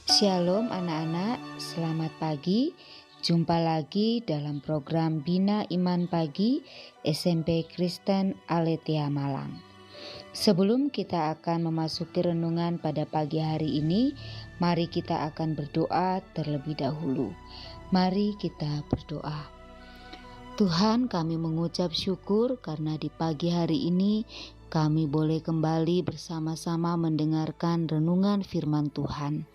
Shalom anak-anak, selamat pagi. Jumpa lagi dalam program Bina Iman Pagi SMP Kristen Aletia Malang. Sebelum kita akan memasuki renungan pada pagi hari ini, mari kita akan berdoa terlebih dahulu. Mari kita berdoa. Tuhan, kami mengucap syukur karena di pagi hari ini kami boleh kembali bersama-sama mendengarkan renungan firman Tuhan.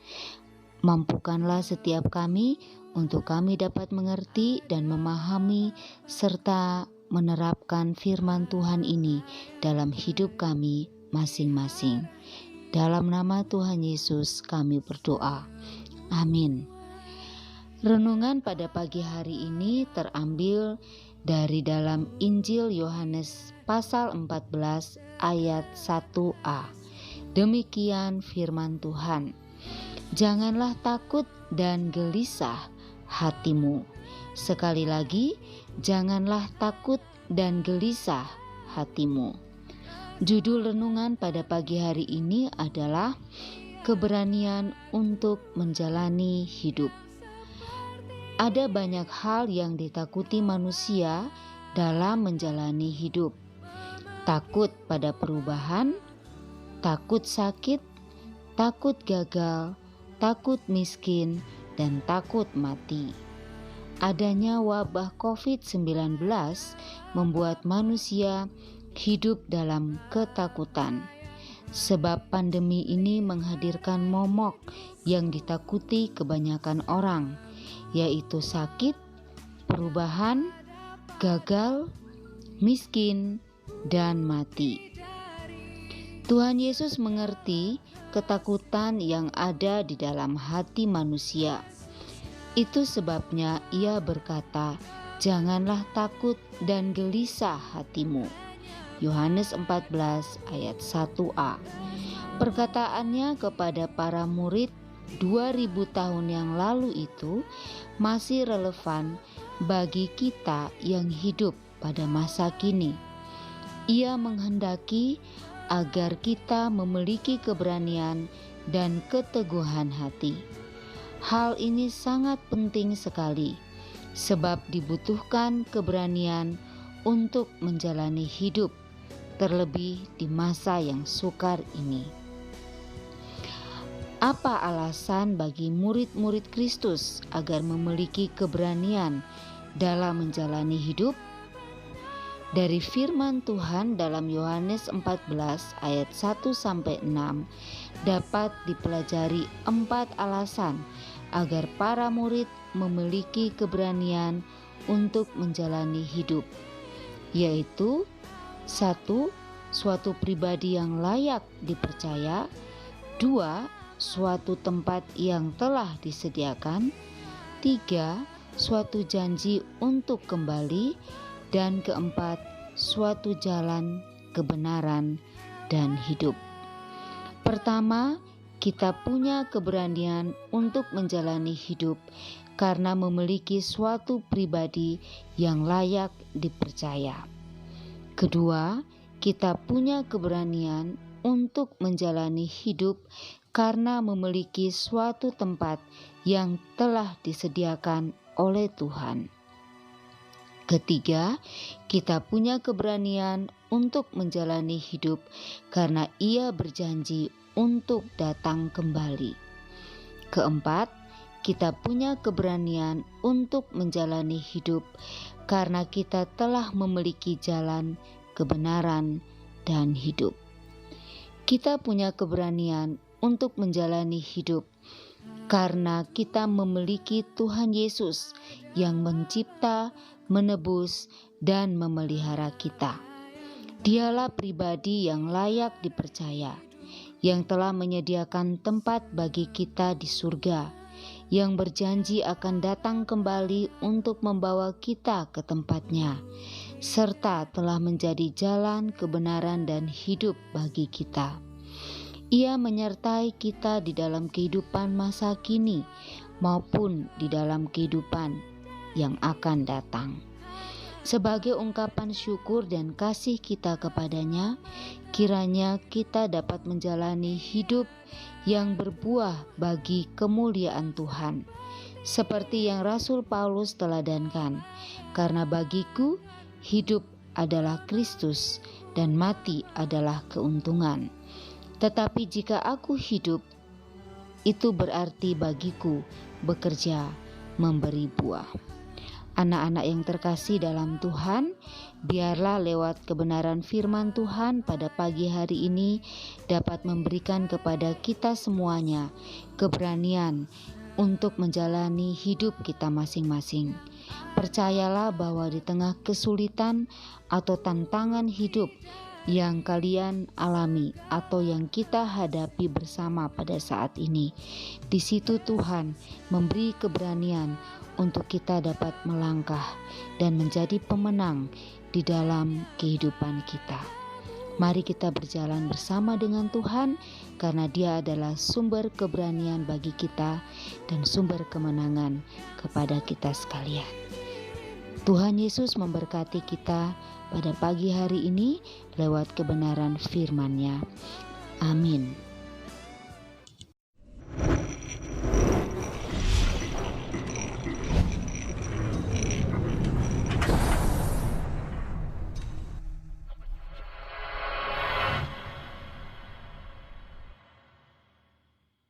Mampukanlah setiap kami untuk kami dapat mengerti dan memahami serta menerapkan firman Tuhan ini dalam hidup kami masing-masing. Dalam nama Tuhan Yesus kami berdoa. Amin. Renungan pada pagi hari ini terambil dari dalam Injil Yohanes pasal 14 ayat 1a. Demikian firman Tuhan. Janganlah takut dan gelisah hatimu. Sekali lagi, janganlah takut dan gelisah hatimu. Judul renungan pada pagi hari ini adalah keberanian untuk menjalani hidup. Ada banyak hal yang ditakuti manusia dalam menjalani hidup. Takut pada perubahan, takut sakit, takut gagal, takut miskin, dan takut mati. Adanya wabah COVID-19 membuat manusia hidup dalam ketakutan. Sebab pandemi ini menghadirkan momok yang ditakuti kebanyakan orang, yaitu sakit, perubahan, gagal, miskin, dan mati. Tuhan Yesus mengerti ketakutan yang ada di dalam hati manusia. Itu sebabnya Ia berkata, "Janganlah takut dan gelisah hatimu." Yohanes 14 ayat 1a. Perkataannya kepada para murid 2000 tahun yang lalu itu masih relevan bagi kita yang hidup pada masa kini. Ia menghendaki agar kita memiliki keberanian dan keteguhan hati. Hal ini sangat penting sekali, sebab dibutuhkan keberanian untuk menjalani hidup, terlebih di masa yang sukar ini. Apa alasan bagi murid-murid Kristus agar memiliki keberanian dalam menjalani hidup? Dari firman Tuhan dalam Yohanes 14 ayat 1-6 dapat dipelajari 4 alasan agar para murid memiliki keberanian untuk menjalani hidup, yaitu 1. Suatu pribadi yang layak dipercaya. 2. Suatu tempat yang telah disediakan. 3. Suatu janji untuk kembali. Dan keempat, suatu jalan kebenaran dan hidup. Pertama, kita punya keberanian untuk menjalani hidup karena memiliki suatu pribadi yang layak dipercaya. Kedua, kita punya keberanian untuk menjalani hidup karena memiliki suatu tempat yang telah disediakan oleh Tuhan. Ketiga, kita punya keberanian untuk menjalani hidup karena Ia berjanji untuk datang kembali. Keempat, kita punya keberanian untuk menjalani hidup karena kita telah memiliki jalan kebenaran dan hidup. Kita punya keberanian untuk menjalani hidup karena kita memiliki Tuhan Yesus yang mencipta, menebus, dan memelihara kita. Dialah pribadi yang layak dipercaya, yang telah menyediakan tempat bagi kita di surga, yang berjanji akan datang kembali untuk membawa kita ke tempatnya, serta telah menjadi jalan kebenaran dan hidup bagi kita. Ia menyertai kita di dalam kehidupan masa kini maupun di dalam kehidupan yang akan datang. Sebagai ungkapan syukur dan kasih kita kepadanya, kiranya kita dapat menjalani hidup yang berbuah bagi kemuliaan Tuhan. Seperti yang Rasul Paulus teladankan, karena bagiku hidup adalah Kristus dan mati adalah keuntungan. Tetapi jika aku hidup, itu berarti bagiku bekerja memberi buah. Anak-anak yang terkasih dalam Tuhan, biarlah lewat kebenaran firman Tuhan pada pagi hari ini dapat memberikan kepada kita semuanya keberanian untuk menjalani hidup kita masing-masing. Percayalah bahwa di tengah kesulitan atau tantangan hidup yang kalian alami atau yang kita hadapi bersama pada saat ini, di situ Tuhan memberi keberanian untuk kita dapat melangkah dan menjadi pemenang di dalam kehidupan kita. Mari kita berjalan bersama dengan Tuhan, karena Dia adalah sumber keberanian bagi kita dan sumber kemenangan kepada kita sekalian. Tuhan Yesus memberkati kita pada pagi hari ini lewat kebenaran firman-Nya. Amin.